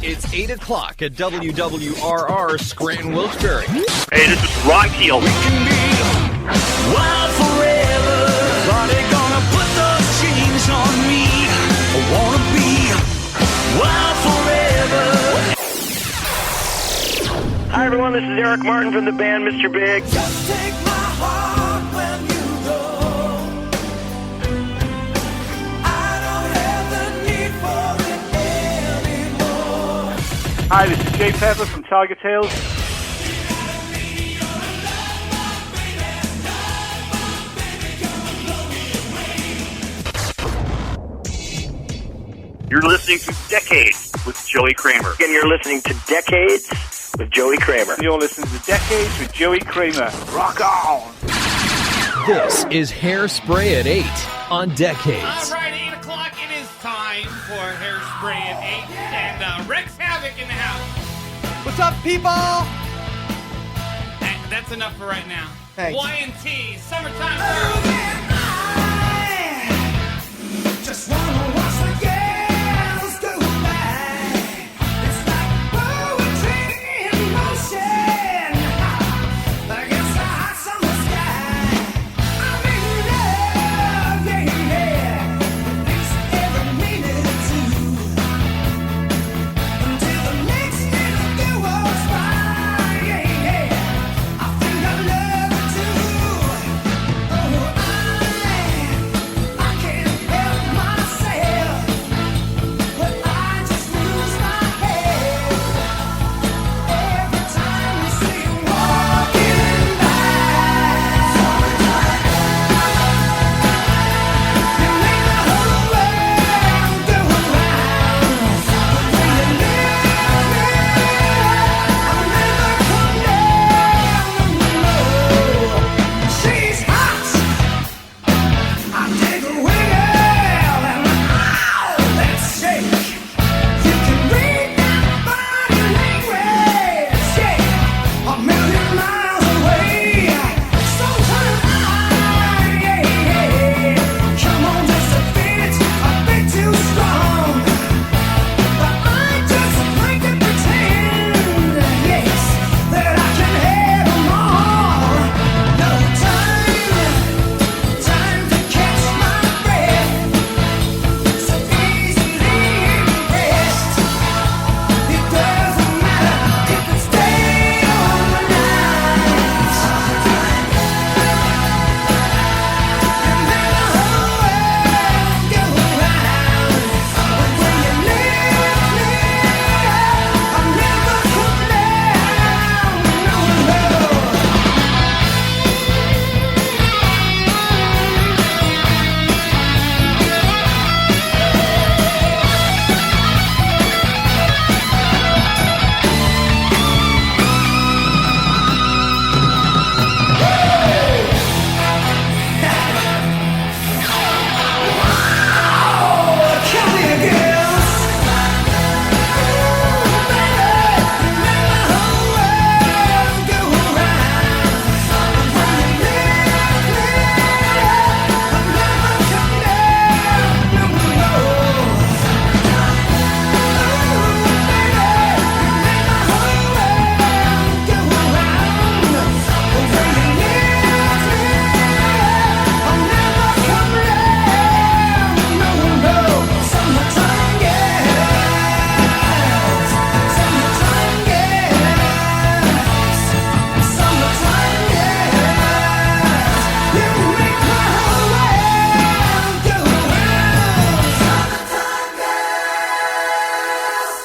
It's 8 o'clock at WWRR Scranton Wilkes-Barre. Hey, this is Ron Keel. We can be wild forever. Nobody gonna put those chains on me. I wanna be wild forever. Hi, everyone. This is Eric Martin from the band Mr. Big. Just take my heart when you go. I don't have the need for it anymore. Hi, this is Jay Pepper from Tiger Tails. You're listening to Decades with Joey Kramer. And you're listening to Decades with Joey Kramer. You're listening to Decades with Joey Kramer. Rock on! This is Hairspray at 8 on Decades. All right, 8 o'clock, it is time for Hairspray at 8. And Rex Havoc in the house. What's up, people? That's enough for right now. Thanks. Y&T, Summertime Girls. Just wanna watch the girls go by. It's like poetry in motion against the hot summer sky. I'm in love, yeah, yeah, at least every minute or two, until the next little girl walks by, yeah, yeah. I think I love her too. Oh, I can't help myself, but I just lose my head every time you see him walking by. You make the whole world go around. When you leave me, I'll never come down. She's hot. I dig a wiggle and that shake. You can read that body language, yeah, a million miles away. Sometimes come on just a bit too strong. But I just like to pretend, yes, that I can have 'em all. No time to catch my breath, so easily impressed. It doesn't matter if it stay all night. And then the whole world go around. But when you leave me, I'll never come down. No, no. Come here, girls. Baby, make the whole world go around. When you leave me, I'll never come down. No, no. Baby, make the whole world go around. When you leave me, I'll never come down. No, no. Summertime girls, summertime girls, summertime girls. You make my whole world go round. Summertime girls.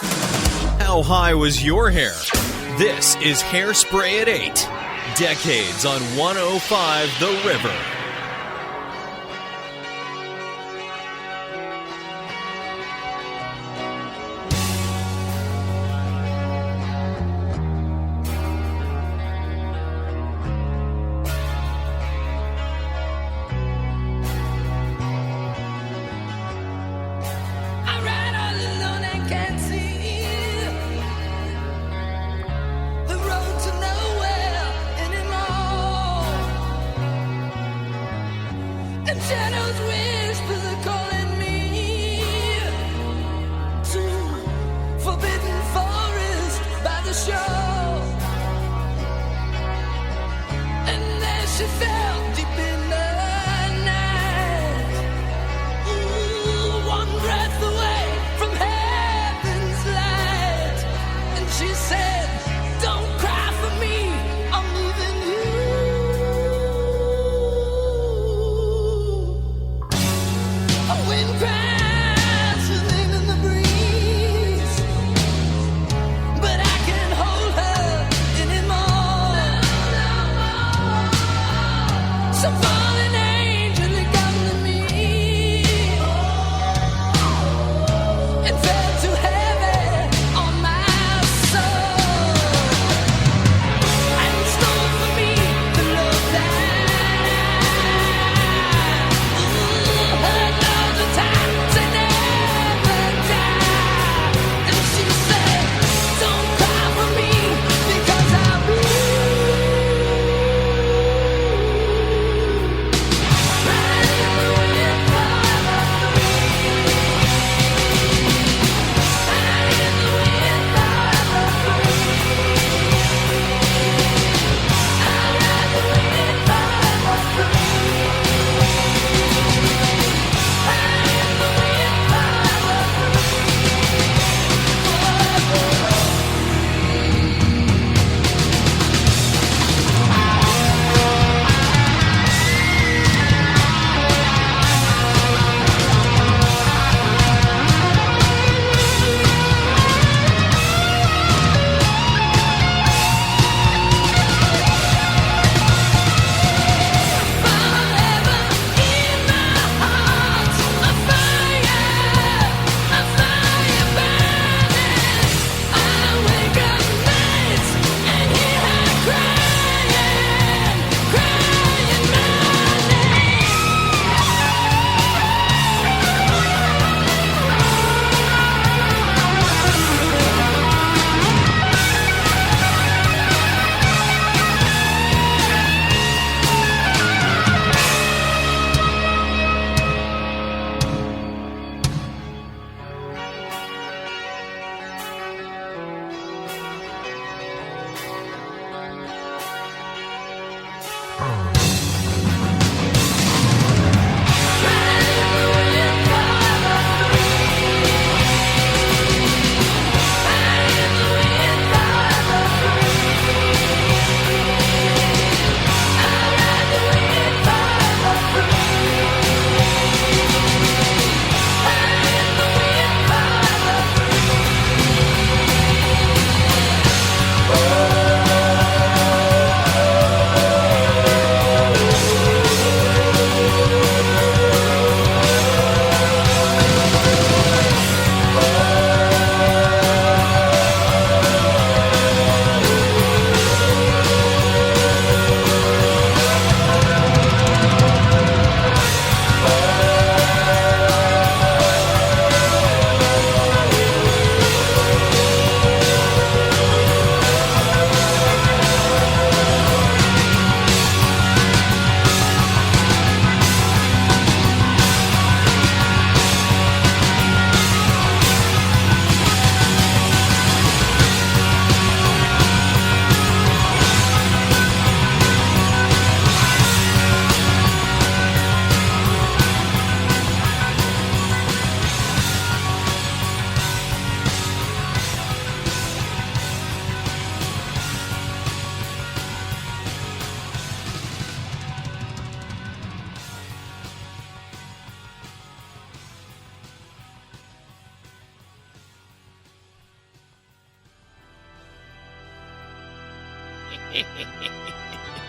How high was your hair? This is Hairspray at 8. Decades on 105 The River. I ride all alone and can't see the road to nowhere anymore.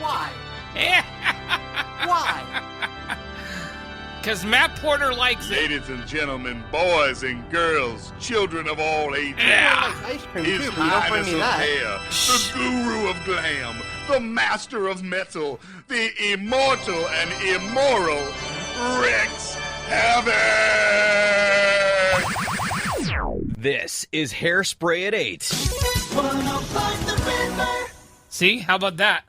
Why? Why? Because Matt Porter likes it. Ladies and gentlemen, boys and girls, children of all ages. Yeah. Ice cream His too, but you don't bring highness me of that. hair, the guru of glam, the master of metal, the immortal and immoral Rex Havoc! This is Hairspray at 8. 105 The River. See? How about that?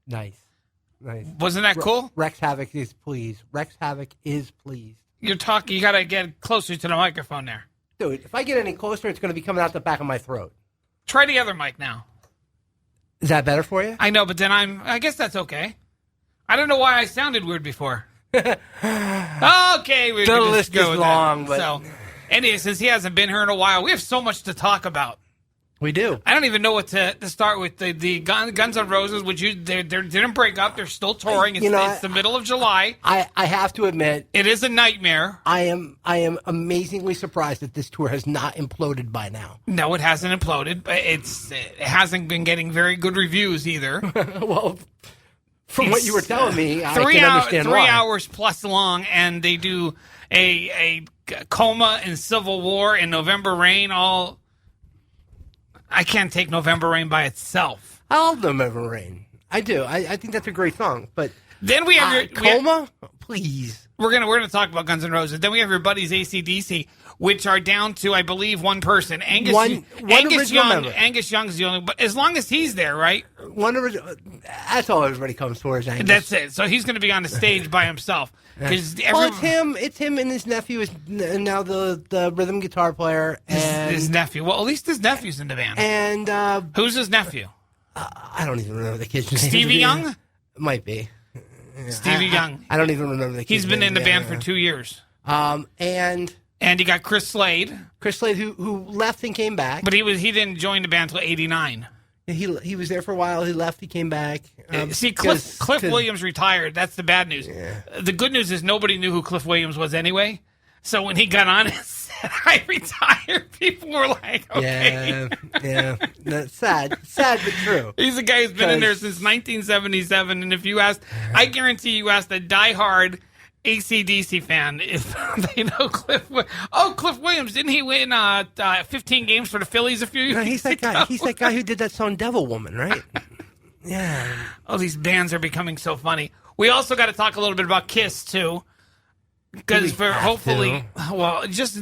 Nice. Wasn't that cool? Rex Havoc is pleased. Rex Havoc is pleased. You're talking, you got to get closer to the microphone there. Dude, if I get any closer, it's going to be coming out the back of my throat. Try the other mic now. Is that better for you? I know, but then I guess that's okay. I don't know why I sounded weird before. Okay, we The can just list go is with long, that. but... So, anyway, since he hasn't been here in a while, we have so much to talk about. We do. I don't even know what to start with. The Guns N' Roses, which they didn't break up. They're still touring. It's the middle of July. I have to admit, It is a nightmare. I am amazingly surprised that this tour has not imploded by now. No, it hasn't imploded. But it hasn't been getting very good reviews either. Well, from what you were telling me, I Three can understand why. hours plus long, and they do a Coma and Civil War and November Rain. I can't take November Rain by itself. I love November Rain. I do. I think that's a great song. But Then we have Coma? Please. We're gonna talk about Guns N' Roses. Then we have your buddies AC/DC, which are down to, I believe, one person. One Angus original Young. member. Angus Young's the only. But as long as he's there, right? One original. That's all everybody comes for is Angus. That's it. So he's going to be on the stage by himself. Well, it's him. It's him and his nephew is now the rhythm guitar player. And His nephew. Well, at least his nephew's in the band. And Who's his nephew? I don't even remember the kid's name. Stevie Young? Might be. Stevie Young. I don't even remember the kid's He's been name. in the band for 2 years. And you got Chris Slade. Chris Slade, who left and came back. But he didn't join the band until '89. He was there for a while. He left. He came back. See, Cliff Williams retired. That's the bad news. Yeah. The good news is nobody knew who Cliff Williams was anyway. So when he got on and said, I retired, people were like, okay. Yeah. That's sad but true. He's a guy who's been in there since 1977. And if you asked, I guarantee you asked a diehard AC/DC fan if they know Cliff Williams. Didn't he win 15 games for the Phillies a few years ago? He's that guy. He's that guy who did that song Devil Woman, right? Yeah. Oh, these bands are becoming so funny. We also got to talk a little bit about Kiss, too. Because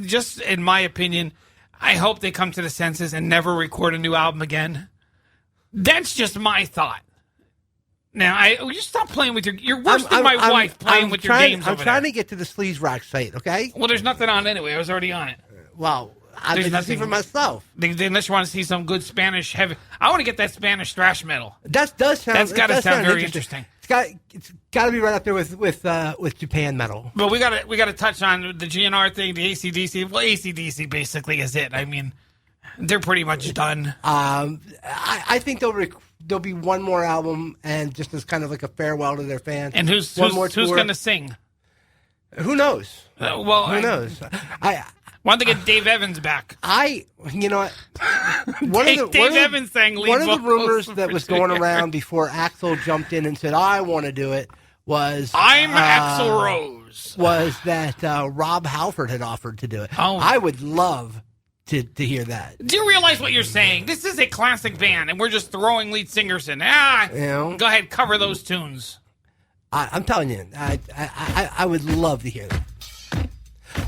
just in my opinion, I hope they come to the senses and never record a new album again. That's just my thought. Now, you stop playing with you're worse than my wife playing with your games over there. I'm trying to get to the Sleaze Rock site, okay? Well, there's nothing on anyway. I was already on it. Well, I've been see for myself. Unless you want to see some good Spanish heavy. I want to get that Spanish thrash metal. That's got to sound very interesting. It's got to be right up there with Japan metal. But we got to touch on the GNR thing, the AC/DC. Well, AC/DC basically is it. I mean, they're pretty much done. I think there'll be one more album, and just as kind of like a farewell to their fans. And who's going to sing? Who knows? Who knows? Why don't they get Dave Evans back? You know what? Dave Evans sang lead one of the rumors vocals that was going around before Axl jumped in and said, I want to do it, was... I'm Axl Rose. Was that Rob Halford had offered to do it. Oh. I would love to hear that. Do you realize what you're saying? This is a classic band, and we're just throwing lead singers in. Go ahead, cover those tunes. I'm telling you, I would love to hear that.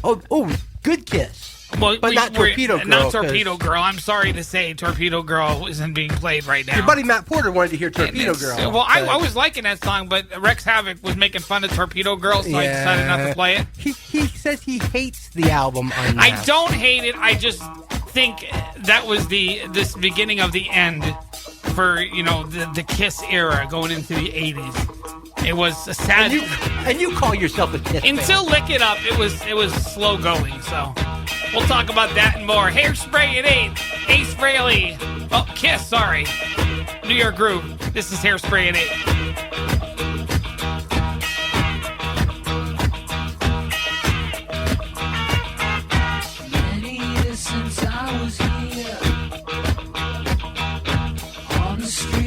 Oh, good Kiss. Well, but not Torpedo Girl. Not Torpedo Girl. I'm sorry to say Torpedo Girl isn't being played right now. Your buddy Matt Porter wanted to hear Torpedo Girl. Well, I was liking that song, but Rex Havoc was making fun of Torpedo Girl, so I decided not to play it. He says he hates the album Unmasked. I don't hate it. I just think that was this beginning of the end for, the Kiss era going into the 80s. It was a sad... And you call yourself a Kiss Until fan. Lick It Up, it was slow going, so... We'll talk about that and more. Hairspray at 8. Ace Frehley. Oh, Kiss, sorry. New York Groove. This is Hairspray at 8. Many years since I was here on the street.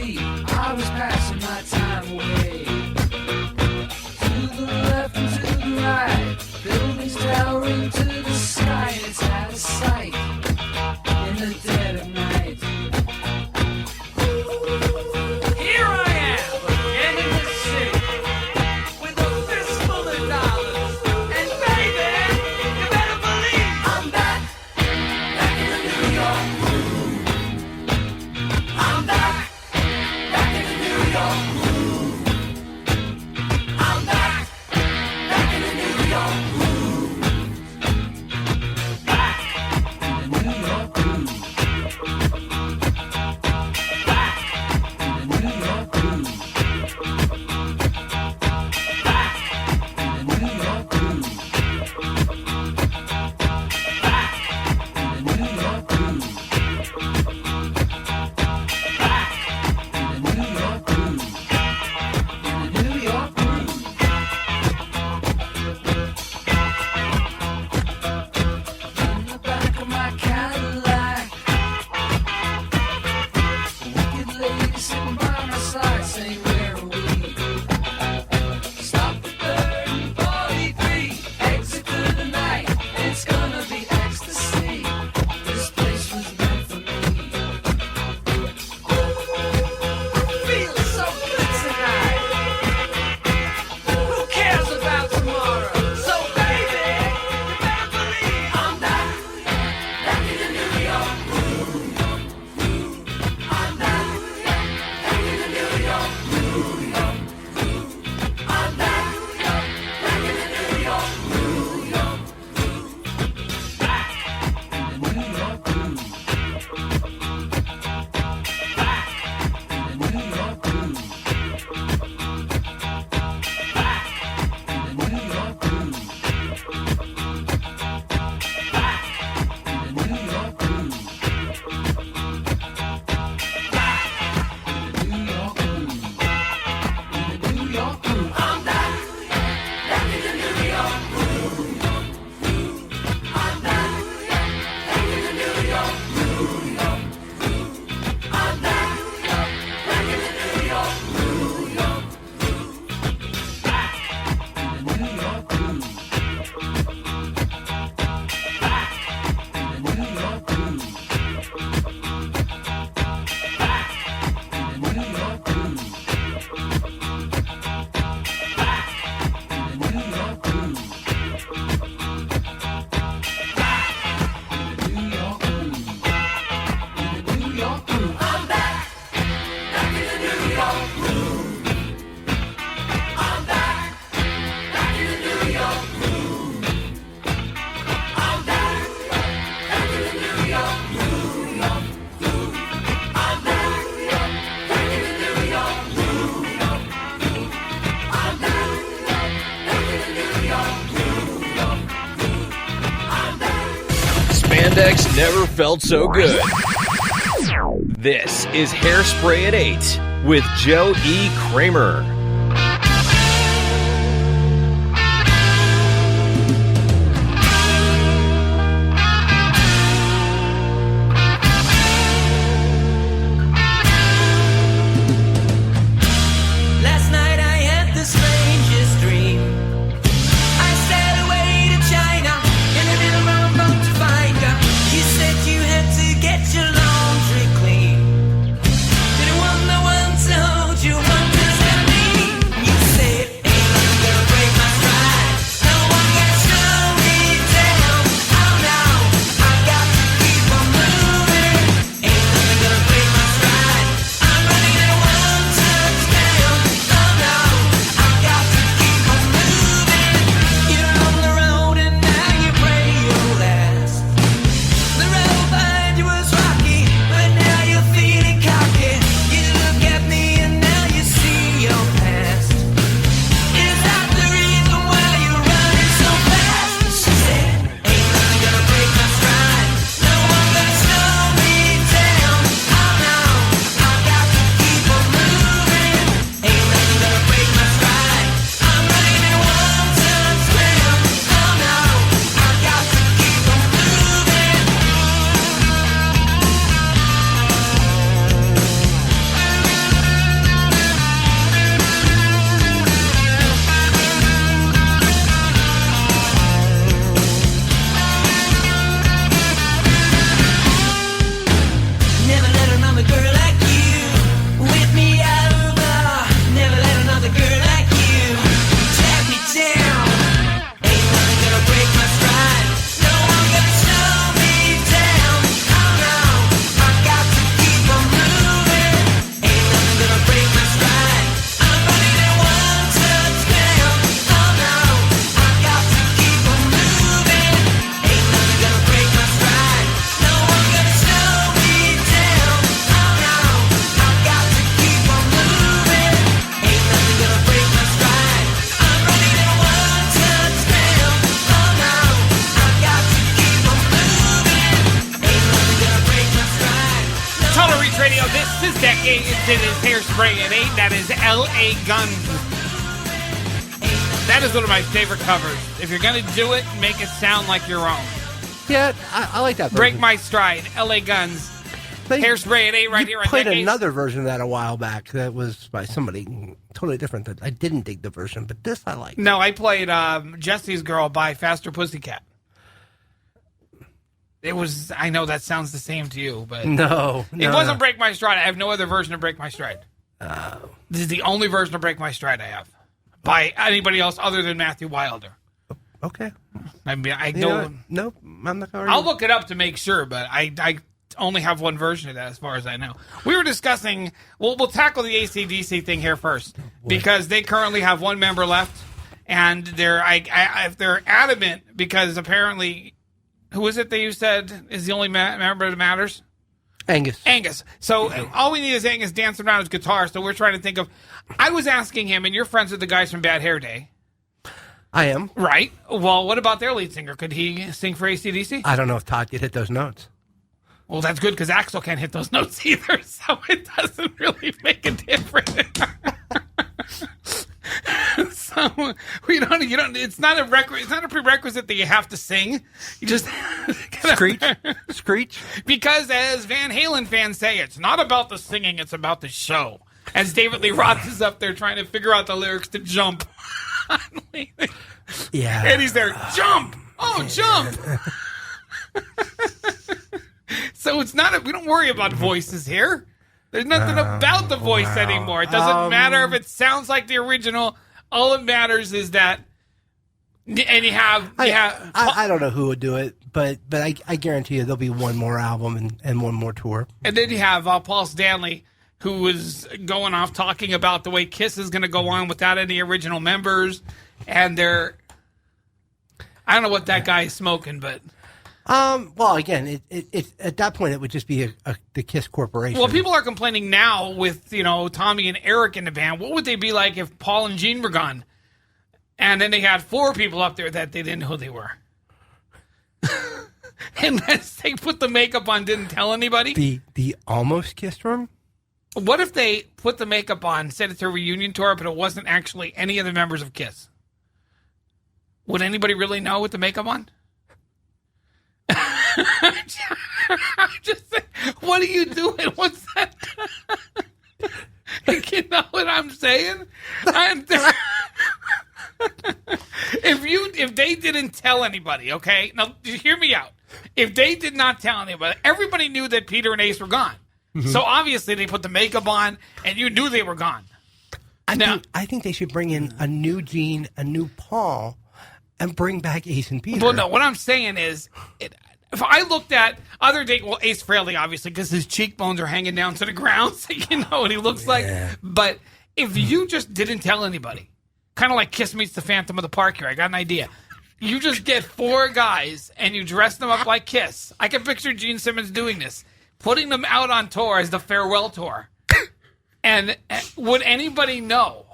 sex never felt so good. This is Hairspray at 8 with Joe E. Kramer. Last night I had the strangest dream. I sailed away to China in a little rowboat to find her. You said you had to get your laundry clean. Didn't want no one to hold you. What does that mean? You said, ain't nothing gonna break my stride. No one can slow me down. Oh no, I got to keep on moving. Ain't nothing gonna break my stride. I'm running at a one-touch down. Oh no, I got to keep on moving. You're on the road and now you pray you'll last. The road behind you was rocky, but now you're feeling cocky. You look at me and now you see your past. Is that the reason why you're running so fast? She said, ain't nothing gonna break my stride. No one gonna slow me down. Oh no, I got to keep on moving. Ain't nothing gonna break my stride. I'm running at a one-touch down. Oh no, I got to keep on moving. Never let another girl like you whip me over. Never let another girl like you drag me down. Ain't nothing gonna break my stride. No one gonna slow me down. Oh no, I got to keep on moving. Ain't nothing gonna break my stride. I'm running at one touch down. Oh no, I got to keep on moving. Ain't nothing gonna break my stride. No one gonna slow me down. Oh no, I got to keep on moving. Ain't nothing gonna break my stride. I'm running at one touch down. Oh no, I got to keep on moving. Ain't nothing gonna break my stride. Total Reach Radio, this is Decades. It is Hairspray at 8. That is L.A. Guns. That is one of my favorite covers. If you're going to do it, make it sound like your own. Yeah, I like that version. Break My Stride, L.A. Guns. They- Hairspray at 8 right you here on played Decades. another version of that a while back that was by somebody totally different. That I didn't dig the version, but this I like. No, I played Jesse's Girl by Faster Pussycat. It was, I know that sounds the same to you, but No, it wasn't Break My Stride. I have no other version of Break My Stride. This is the only version of Break My Stride I have by anybody else other than Matthew Wilder. Okay. I mean, I You know don't. what? Nope, I'm not going to I'll look it up to make sure, but I only have one version of that as far as I know. We were discussing, we'll tackle the AC/DC thing here first because they currently have one member left, and they're adamant because apparently, who is it that you said is the only member that matters? Angus. So all we need is Angus dancing around his guitar. So we're trying to think of. I was asking him, and you're friends with the guys from Bad Hair Day, I am. right? Well, what about their lead singer? Could he sing for AC/DC? I don't know if Todd could hit those notes. Well, that's good because Axel can't hit those notes either, so it doesn't really make a difference. So you don't. It's not a It's not a prerequisite that you have to sing. You just Screech. because, as Van Halen fans say, it's not about the singing; it's about the show. As David Lee Roth is up there trying to figure out the lyrics to "Jump," Yeah. and he's there, "Jump! Oh, jump!" So it's not. We don't worry about voices here. There's nothing about the voice anymore. It doesn't matter if it sounds like the original. All that matters is that, and you have. I don't know who would do it, but I guarantee you there'll be one more album and one more tour. And then you have Paul Stanley, who was going off talking about the way Kiss is going to go on without any original members, and they're. I don't know what that guy is smoking, but. Well, again, it at that point it would just be the Kiss Corporation. Well, people are complaining now with Tommy and Eric in the band. What would they be like if Paul and Gene were gone? And then they had 4 people up there that they didn't know who they were. unless they put the makeup on, didn't tell anybody. The almost kissed room? What if they put the makeup on, said it's a reunion tour, but it wasn't actually any of the members of Kiss? Would anybody really know with the makeup on? Just what are you doing? What's that? You know what I'm saying? If they didn't tell anybody, okay? Now, hear me out. If they did not tell anybody, everybody knew that Peter and Ace were gone. Mm-hmm. So obviously they put the makeup on, and you knew they were gone. I think they should bring in a new Gene, a new Paul, and bring back Ace and Peter. Well, no, what I'm saying is, if I looked at other day, well, Ace Frehley, obviously, because his cheekbones are hanging down to the ground, so you know what he looks like. But if you just didn't tell anybody, kind of like Kiss meets the Phantom of the Park here, I got an idea. You just get 4 guys, and you dress them up like Kiss. I can picture Gene Simmons doing this, putting them out on tour as the farewell tour. And would anybody know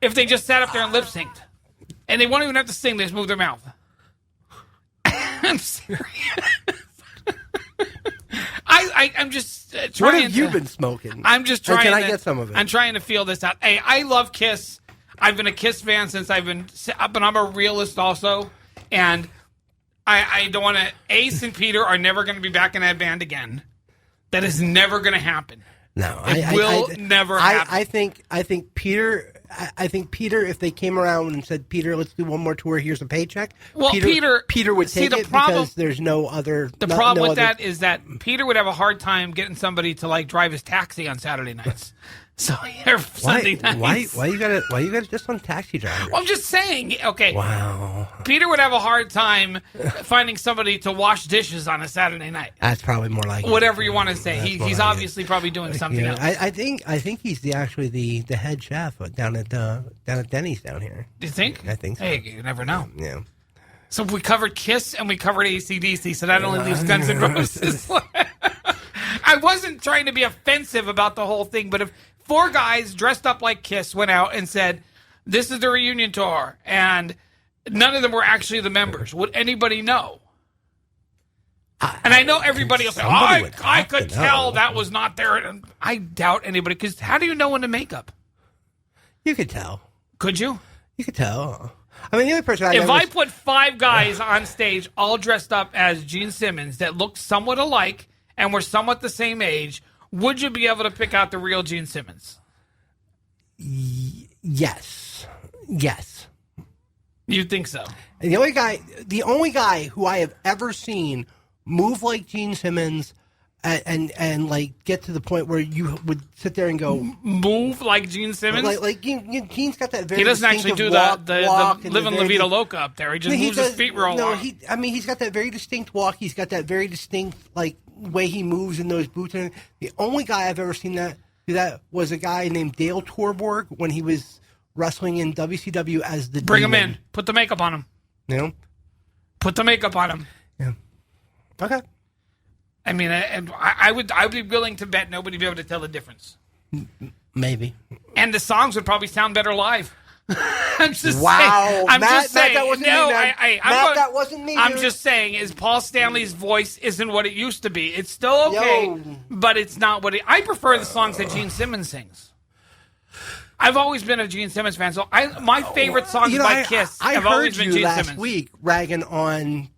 if they just sat up there and lip-synced? And they won't even have to sing, they just move their mouth. I'm serious. I'm just trying. What have you been smoking? I'm just trying. Can I get some of it? I'm trying to feel this out. Hey, I love Kiss. I've been a Kiss fan since but I'm a realist also. And I don't want to. Ace and Peter are never going to be back in that band again. That is never going to happen. No, it will never happen. I think Peter. I think Peter, if they came around and said, "Peter, let's do one more tour. Here's a paycheck." Well, Peter would take it because there's no other. The problem with that is that Peter would have a hard time getting somebody to like drive his taxi on Saturday nights. So Sunday nights. Why you gotta just on taxi drivers? Well, I'm just saying. Okay. Wow. Peter would have a hard time finding somebody to wash dishes on a Saturday night. That's probably more like whatever you want to say. He's obviously probably doing something else. I think he's actually the head chef down at Denny's down here. Do you think? I think so. Hey, you never know. Yeah. So we covered Kiss and we covered AC/DC, so that only leaves Guns N' Roses. I wasn't trying to be offensive about the whole thing, but if 4 guys dressed up like Kiss went out and said, "This is the reunion tour," and none of them were actually the members, would anybody know? And I know everybody will say, I could tell that was not there. And I doubt anybody, because how do you know in the makeup? You could tell. Could you? You could tell. I mean, the only person if I put 5 guys on stage all dressed up as Gene Simmons that looked somewhat alike and were somewhat the same age, would you be able to pick out the real Gene Simmons? Yes. You think so? And the only guy who I have ever seen move like Gene Simmons and like get to the point where you would sit there and go, move like Gene Simmons? Like Gene's got that very. He doesn't actually do the living La Vida Loca up there. He just moves his feet real long. He's got that very distinct walk. He's got that very distinct like way he moves in those boots. And the only guy I've ever seen do that was a guy named Dale Torborg when he was wrestling in WCW as the Bring Demon. him in. Put the makeup on him. You know? Put the makeup on him. Yeah. Okay. I mean, I would be willing to bet nobody would be able to tell the difference. Maybe. And the songs would probably sound better live. I'm just wow. saying. I'm just saying. That wasn't me. That wasn't me. I'm just saying, is Paul Stanley's voice isn't what it used to be. It's still okay, but it's not what I prefer the songs that Gene Simmons sings. I've always been a Gene Simmons fan, so my favorite songs by Kiss have always been Gene Simmons. I heard you last week ragging on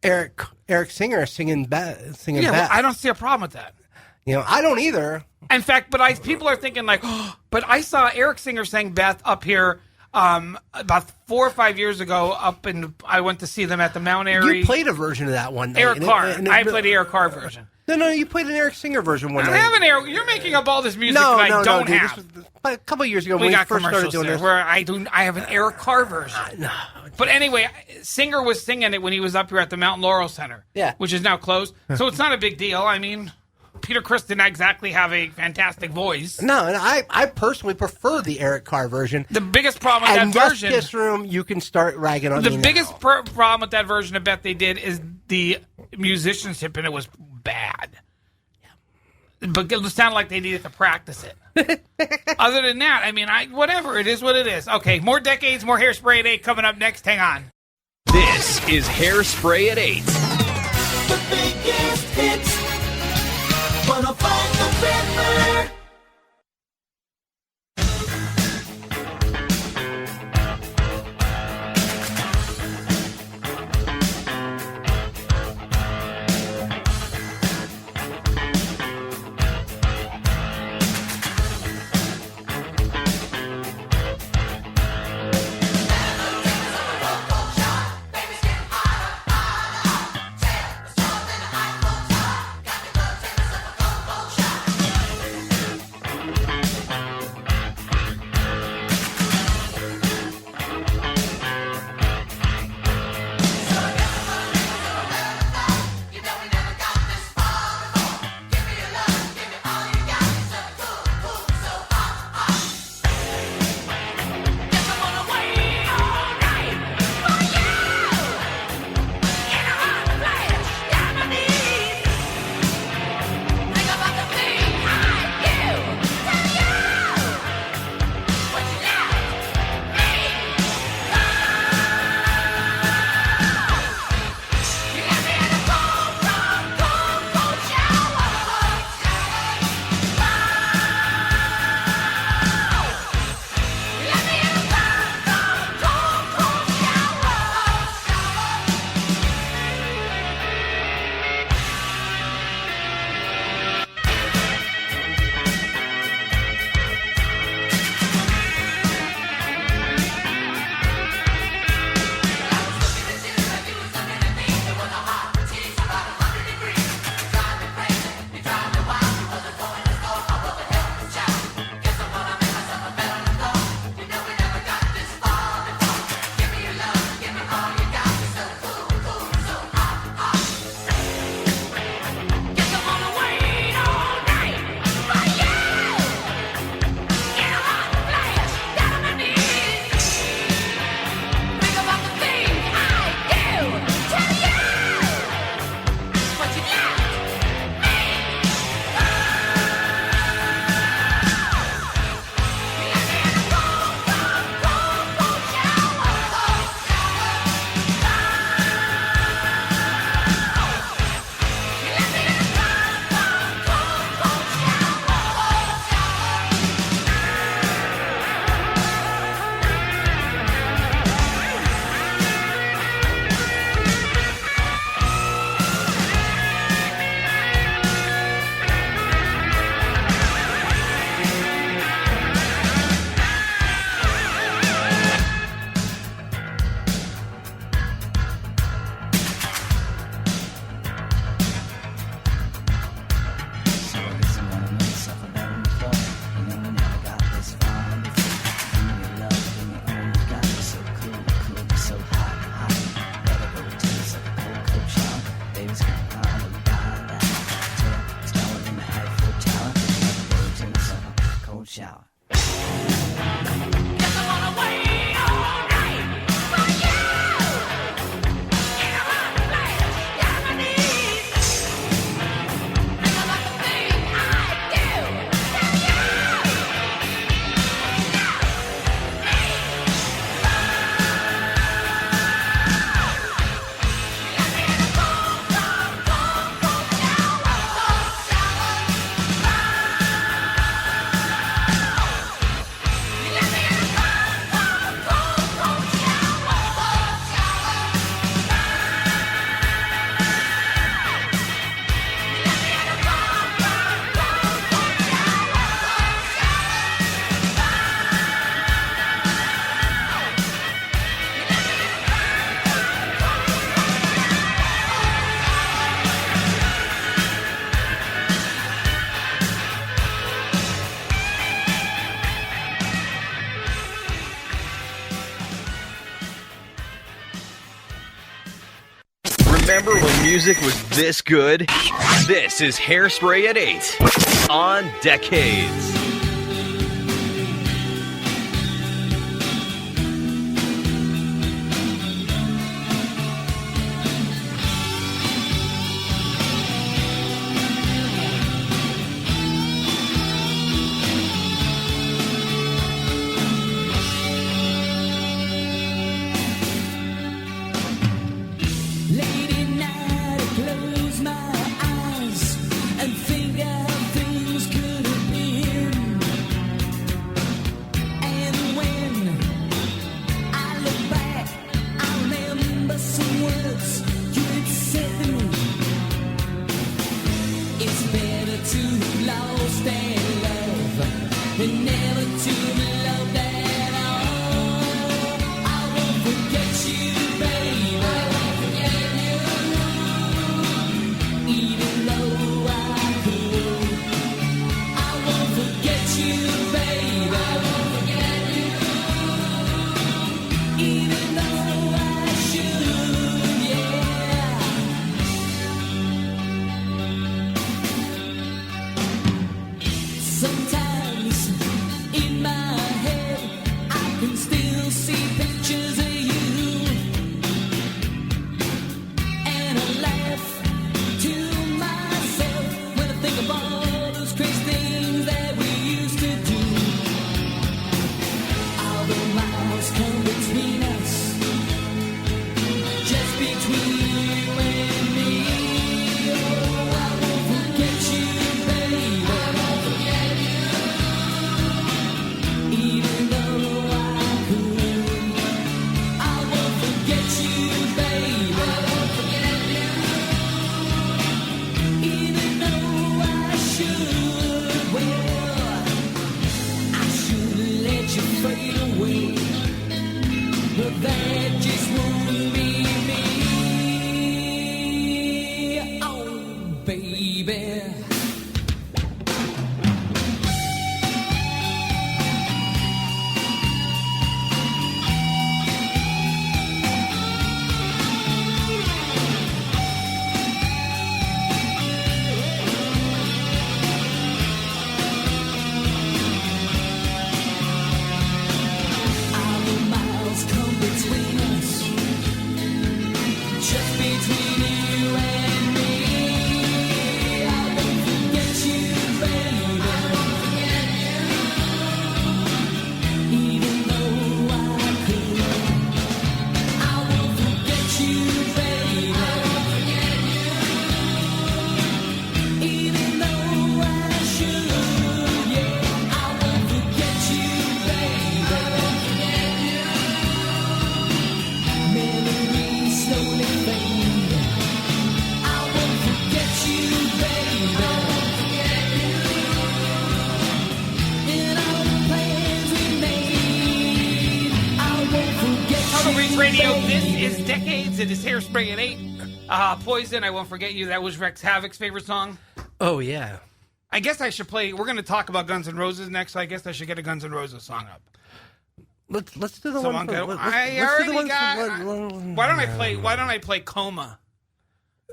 Eric Singer singing Beth. Well, I don't see a problem with that. You know, I don't either. In fact, but people are thinking like, but I saw Eric Singer sing Beth up here about 4 or 5 years ago. I went to see them at the Mount Airy. You played a version of that one night. Eric Carr. I played the Eric Carr version. No, you played an Eric Singer version one night. I have an Eric. You're making up all this music that I don't have. This was a couple of years ago we when we got first started doing this. Where I have an Eric Carr version. No. But anyway, Singer was singing it when he was up here at the Mountain Laurel Center. Yeah. Which is now closed. So it's not a big deal. I mean, Peter Criss didn't exactly have a fantastic voice. No, and I personally prefer the Eric Carr version. The biggest problem with that version... Kiss Room, you can start ragging on the biggest problem with that version of Beth they did is the musicianship, and it was bad. But it sounded like they needed to practice it. Other than that, I mean, whatever. It is what it is. Okay, more decades, more Hairspray 8 coming up next. Hang on. This is Hairspray at 8. The biggest hits. 105 The River. Remember when music was this good? This is Hairspray at 8 on Decades. It's better to be lost and love than never to be loved at all. I won't forget you, baby. I won't forget you. Even though I could, I won't forget you, baby. I won't forget you. Even though I should, yeah. Sometimes in my head I can still see pictures of you, and I laugh to myself when I think of all those crazy things that we used to do. All the miles come between us, just between you and me. Oh, I won't forget you, baby. I won't forget you. Even though I could, I won't forget you, baby. I won't forget you. Even though I should, well, I should let you fade away, but that just won't be me. Oh, baby. All the miles come between us, just between you and me. I won't forget you, baby. I won't forget you. Even though I could, I won't forget you, baby. I won't forget you. Even though I should, yeah. I won't forget you, baby. I won't forget you. Memories slowly fade. I won't forget you, baby. I won't forget you. And all the plans we made, I won't forget Total you, Reach Radio, baby. this is Decades. It is Hairspray at 8. Poison, I Won't Forget You. That was Rex Havoc's favorite song. Oh, yeah. I guess I should play. We're going to talk about Guns N' Roses next, so I guess I should get a Guns N' Roses song up. Let's do the Someone one. go. Let's I do the already one got. from- Why don't I play Coma?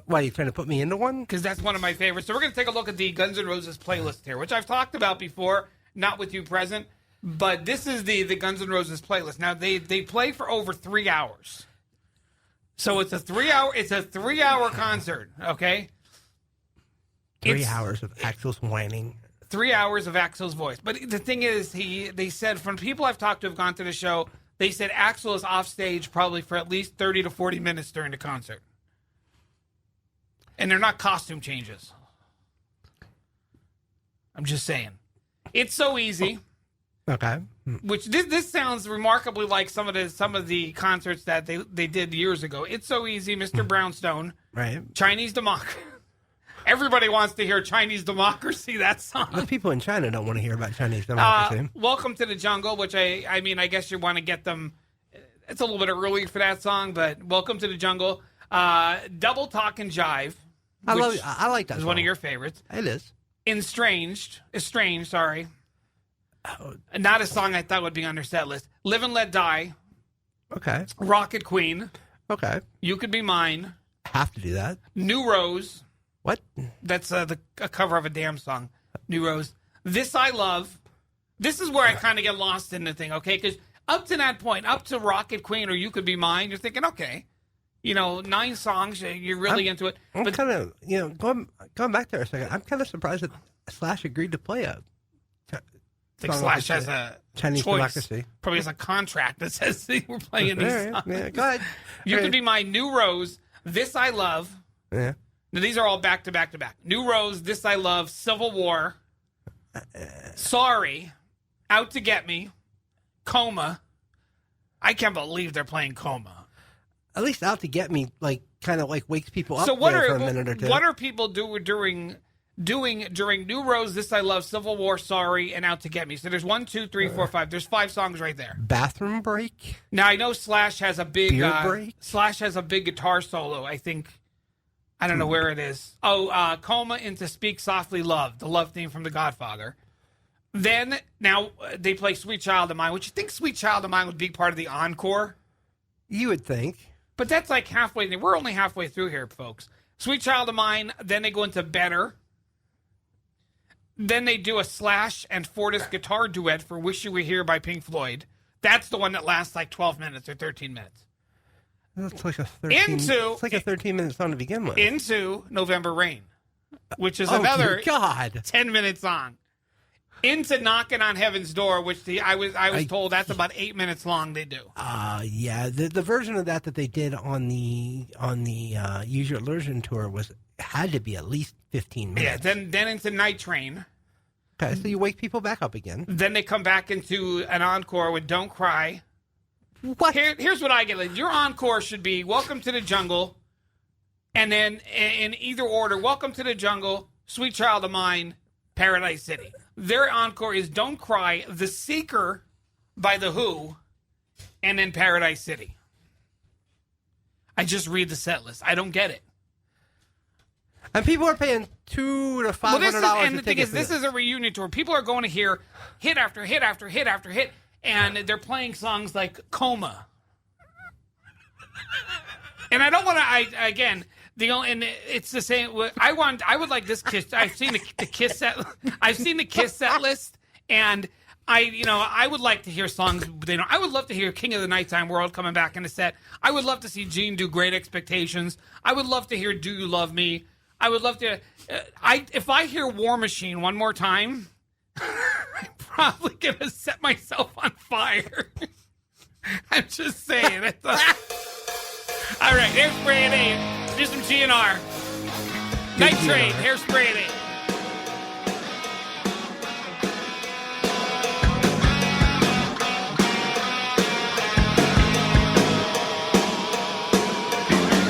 Why, you trying to put me into one? Because that's one of my favorites. So we're going to take a look at the Guns N' Roses playlist here, which I've talked about before, not with you present, but this is the Guns N' Roses playlist. Now they play for over 3 hours, so it's a 3-hour concert. Okay, 3 It's- hours of Axel's whining. 3 hours of Axel's voice. But the thing is, they said from people I've talked to who've gone to the show, they said Axel is off stage probably for at least 30 to 40 minutes during the concert. And they're not costume changes. I'm just saying. It's so easy. Okay. Which this sounds remarkably like some of the concerts that they did years ago. It's so easy, Mr. Brownstone. Right. Chinese Democracy. Everybody wants to hear Chinese Democracy, that song. The people in China don't want to hear about Chinese democracy. Welcome to the Jungle, which I mean, I guess you want to get them. It's a little bit early for that song, but Welcome to the Jungle. Double Talk and Jive. I which like that is song. one of your favorites. It is. Estranged, sorry. Oh, Not a song I thought would be on their set list. Live and Let Die. okay. Rocket Queen. Okay. You Could Be Mine. Have to do that. New Rose. What? That's a cover of a Damn song. New Rose. This I Love. This is where I kind of get lost in the thing, okay? Because up to that point, up to Rocket Queen or You Could Be Mine, you're thinking, okay, 9 songs, you're really into it. I'm But kind of, going back there a second, I'm kind of surprised that Slash agreed to play a I think song Slash like has a Chinese choice. democracy. Probably has a contract that says we're playing these Yeah, songs. yeah, go ahead. You All Could right. Be My New Rose. This I Love. Yeah. Now, these are all back to back to back. New Rose, This I Love, Civil War, Sorry, Out to Get Me, Coma. I can't believe they're playing Coma. At least Out to Get Me, kind of wakes people up So what there are for a minute or two. what are people doing during doing during New Rose, This I Love, Civil War, Sorry, and Out to Get Me. So there's 1, 2, 3, 4, 5. There's 5 songs right there. Bathroom Break. Now I know Slash has a big Beer Break? Slash has a big guitar solo. I think I don't know where it is. Oh, Coma into Speak Softly Love, the love theme from The Godfather. Then now they play Sweet Child of Mine, which you think Sweet Child of Mine would be part of the encore. You would think. But that's like halfway. We're only halfway through here, folks. Sweet Child of Mine. Then they go into Better. Then they do a Slash and Fortis guitar duet for Wish You Were Here by Pink Floyd. That's the one that lasts like 12 minutes or 13 minutes. That's like a 13-minute song to begin with. Into November Rain, which is Oh, another dear God. 10-minute song. Into Knocking on Heaven's Door, which I was told that's about 8 minutes long. They do. Yeah, the version of that they did on the Use Your Illusion tour had to be at least 15 minutes. Yeah. Then into Night Train. Okay, so you wake people back up again. Then they come back into an encore with Don't Cry. What? Here's what I get. Like, your encore should be Welcome to the Jungle, and then in either order, Welcome to the Jungle, Sweet Child of Mine, Paradise City. Their encore is Don't Cry, The Seeker by The Who, and then Paradise City. I just read the set list. I don't get it. And people are paying $200 to $500 and the thing is, this is a reunion tour. People are going to hear hit after hit after hit after hit, and they're playing songs like Coma. And I don't want to. Again, and it's the same. I would like this Kiss. I've seen the Kiss set. I've seen the Kiss set list, and I would like to hear songs. I would love to hear King of the Nighttime World coming back in the set. I would love to see Gene do Great Expectations. I would love to hear Do You Love Me. I would love to. If I hear War Machine one more time, I'm probably gonna set myself on fire. I'm just saying. All right, Hairspray at 8. Do some GNR. Night Train, Hairspray at 8.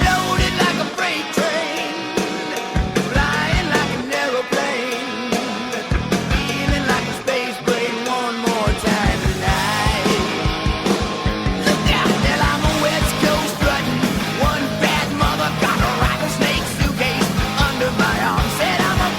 Loaded like a freight train, flying like an aeroplane, feeling like a space brain one more time tonight. Look out, Del, I'm a West Coast strutting. One bad mother got a rattlesnake suitcase under my arm. Said I'm a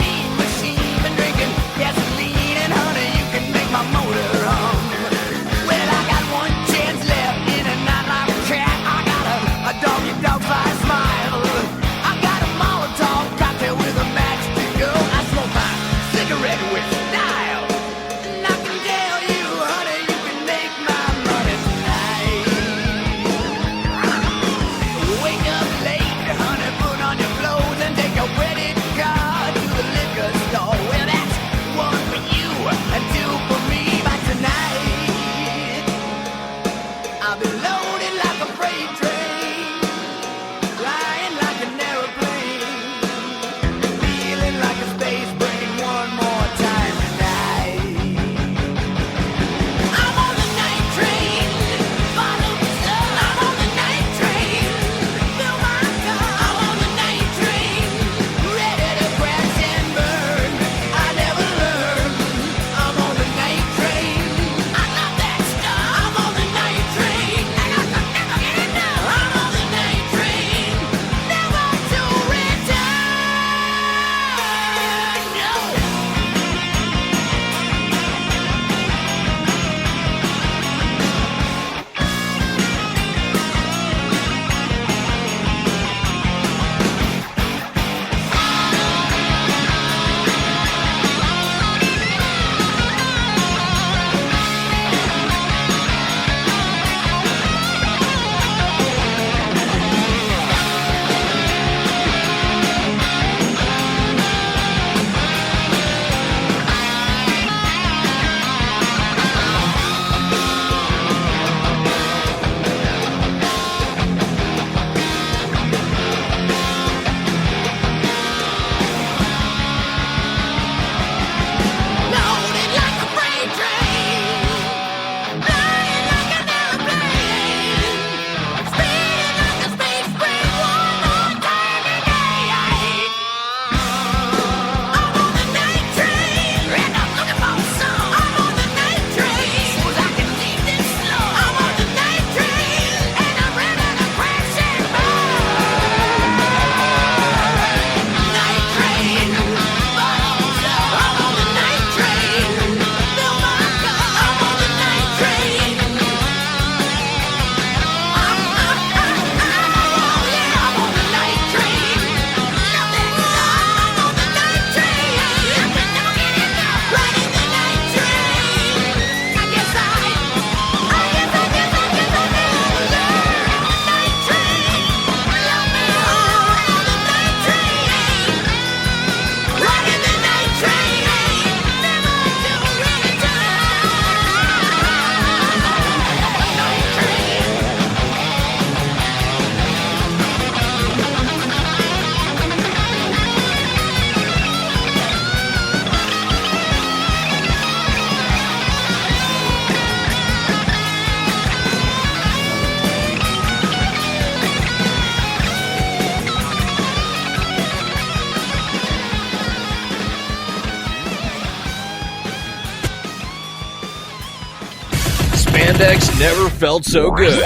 spandex never felt so good.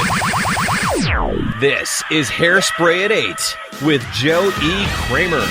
This is Hairspray at 8 with Joe E. Kramer.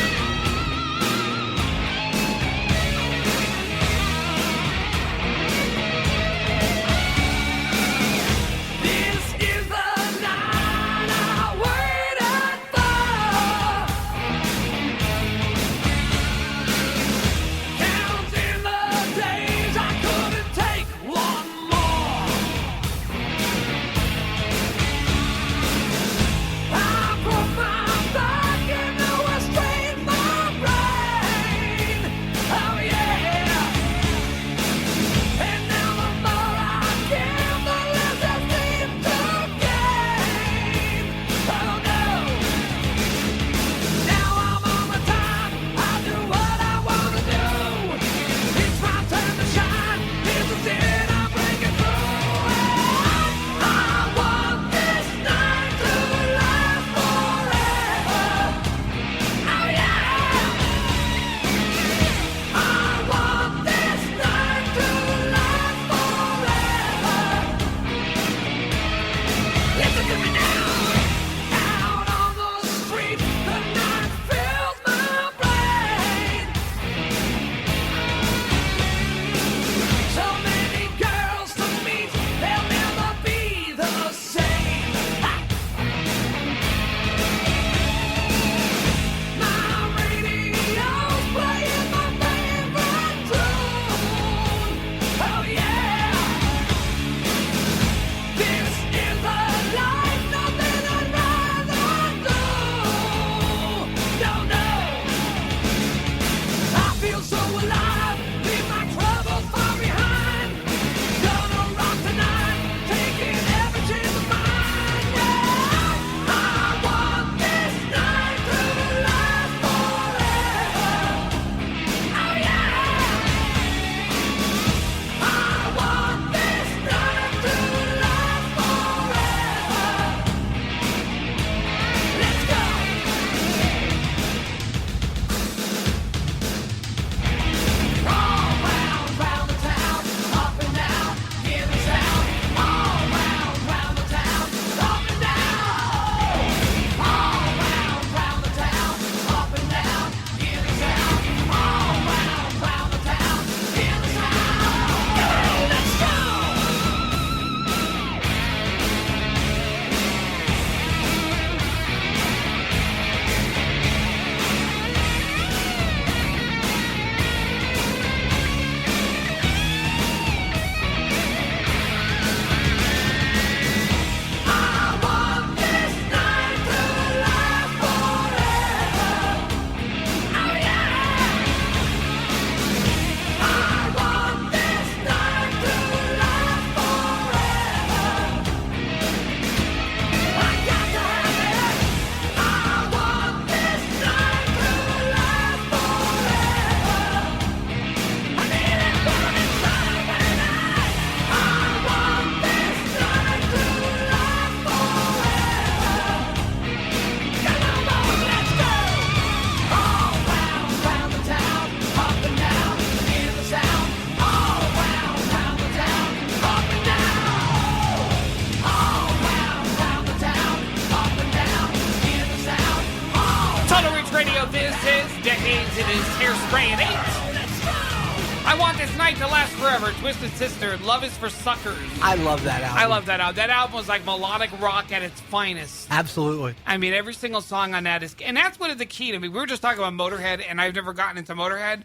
Hairspray at 8. I Want This Night to Last Forever. Twisted Sister, Love Is for Suckers. I love that album. I love that album. That album was like melodic rock at its finest. Absolutely. I mean, every single song on that is... And that's what is the key to me. We were just talking about Motorhead, and I've never gotten into Motorhead.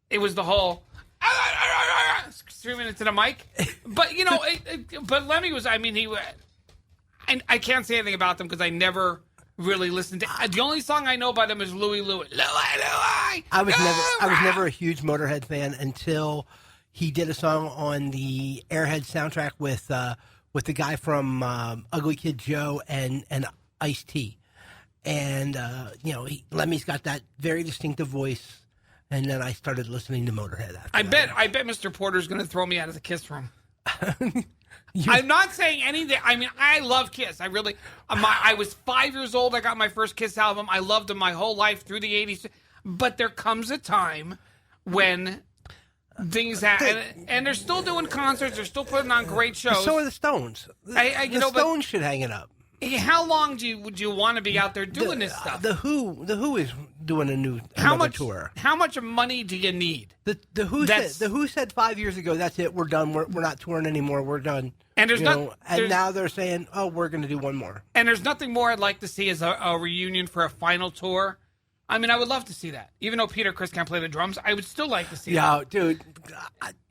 It was the whole... screaming into the mic. But, you know, but Lemmy was... I mean, he... And I can't say anything about them because I never... really listened to. The only song I know about him is Louie Louie. Louie. I was never a huge Motorhead fan until he did a song on the Airhead soundtrack with the guy from Ugly Kid Joe and Ice-T. And Lemmy's got that very distinctive voice. And then I started listening to Motorhead after I that. bet Mr. Porter's going to throw me out of the Kiss room. I'm not saying anything. I mean, I love Kiss. I really. I was 5 years old. I got my first Kiss album. I loved them my whole life through the 80s. But there comes a time when things happen, and they're still doing concerts. They're still putting on great shows. So are the Stones. The Stones should hang it up. How long would you want to be out there doing this stuff? The Who is doing another tour. How much money do you need? The Who said 5 years ago, that's it, we're done. We're not touring anymore. We're done. And now they're saying, oh, we're going to do one more. And there's nothing more I'd like to see as a reunion for a final tour. I mean, I would love to see that. Even though Peter Criss can't play the drums, I would still like to see that. Yeah, dude.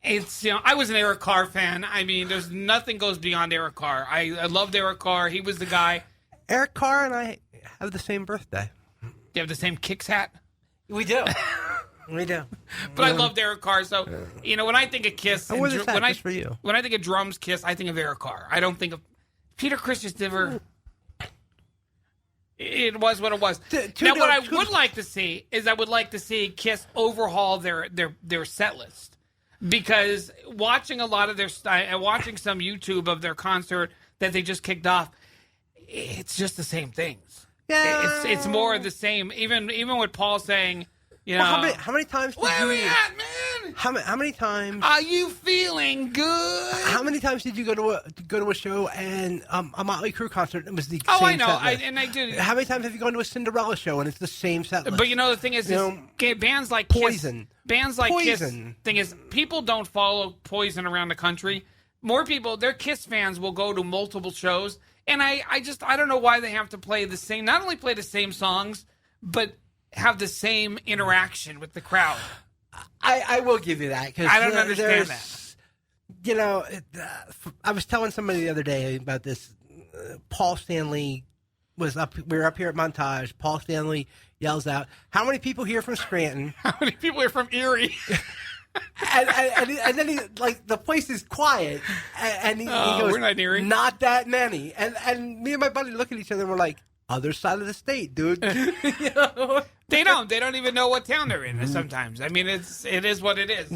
It's, I was an Eric Carr fan. I mean, there's nothing goes beyond Eric Carr. I loved Eric Carr. He was the guy. Eric Carr and I have the same birthday. You have the same Kicks hat? We do. We do. But I loved Eric Carr. So, when I think of Kiss, I wore this hat just for you. When I think of drums, Kiss, I think of Eric Carr. I don't think of Peter Criss. Just never. It was what it was. Now, what I would like to see is I would like to see Kiss overhaul their set list, because watching a lot of their watching some YouTube of their concert that they just kicked off, it's just the same things. Yeah, it's more of the same. Even with Paul saying, well, how many times? Where are we at, man? How many times? Are you feeling good? How many times did you go to a show and a Motley Crue concert? It was the same I know. Set list. I did. How many times have you gone to a Cinderella show and it's the same set list? But the thing is bands like Poison. Bands like Poison. Kiss. Thing is, people don't follow Poison around the country. More people, their Kiss fans will go to multiple shows, and I don't know why they have to play the same. Not only play the same songs, but have the same interaction with the crowd. I will give you that, because I don't understand that. I was telling somebody the other day about this. Paul Stanley was up. We were up here at Montage. Paul Stanley yells out, "How many people here from Scranton? How many people here from Erie?" and then he, the place is quiet, and he goes, "We're not Erie. Not that many." And me and my buddy look at each other and we're like, "Other side of the state, dude." They don't even know what town they're in sometimes. I mean, it is what it is.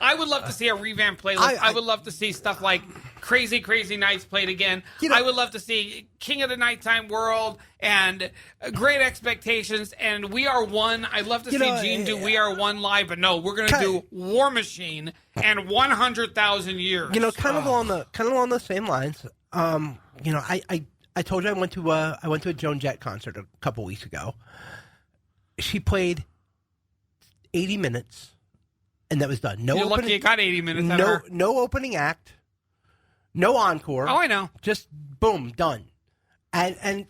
I would love to see a revamped playlist. I would love to see stuff like Crazy Crazy Nights played again. I would love to see King of the Nighttime World and Great Expectations and We Are One. I'd love to see Gene do We Are One live, but no, we're going to do War Machine and 100,000 Years. Kind of along the same lines. I told you I went to a Joan Jett concert a couple weeks ago. She played 80 minutes, and that was done. You're lucky you got 80 minutes out of her. No opening act, no encore. Oh, I know. Just boom, done. And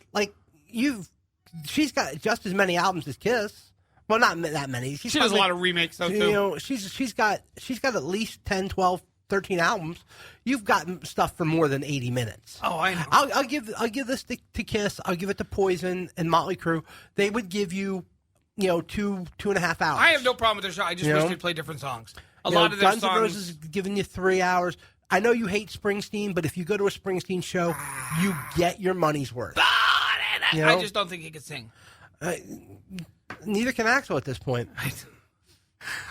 she's got just as many albums as Kiss. Well, not that many. She does a lot of remakes, though, too. She's got at least 10, 12, 13 albums. You've got stuff for more than 80 minutes. Oh, I know. I'll give this to Kiss. I'll give it to Poison and Motley Crue. They would give you, 2.5 hours. I have no problem with their show. I just wish they'd play different songs. A lot of their songs. Guns N' Roses is giving you 3 hours. I know you hate Springsteen, but if you go to a Springsteen show, you get your money's worth. I just don't think he could sing. Neither can Axl at this point.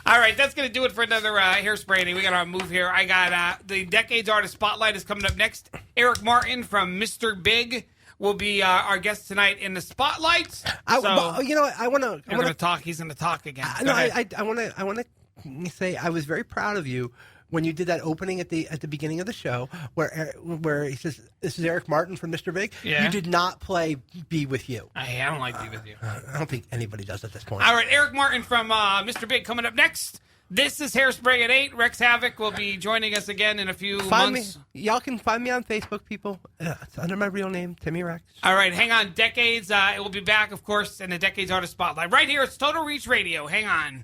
All right, that's going to do it for another Hairspray. We got to move here. I got the Decades Artist Spotlight is coming up next. Eric Martin from Mr. Big will be our guest tonight in the Spotlights. I want to. He's going to talk. He's going to talk again. I want to say I was very proud of you when you did that opening at the beginning of the show, where he says, "This is Eric Martin from Mr. Big." Yeah. You did not play "Be With You." I don't like "Be With You." I don't think anybody does at this point. All right, Eric Martin from Mr. Big coming up next. This is Hairspray at 8. Rex Havoc will be joining us again in a few months. Y'all can find me on Facebook, people. It's under my real name, Timmy Rex. All right, hang on. Decades. It will be back, of course, in the Decades Artist Spotlight. Right here, it's Total Reach Radio. Hang on.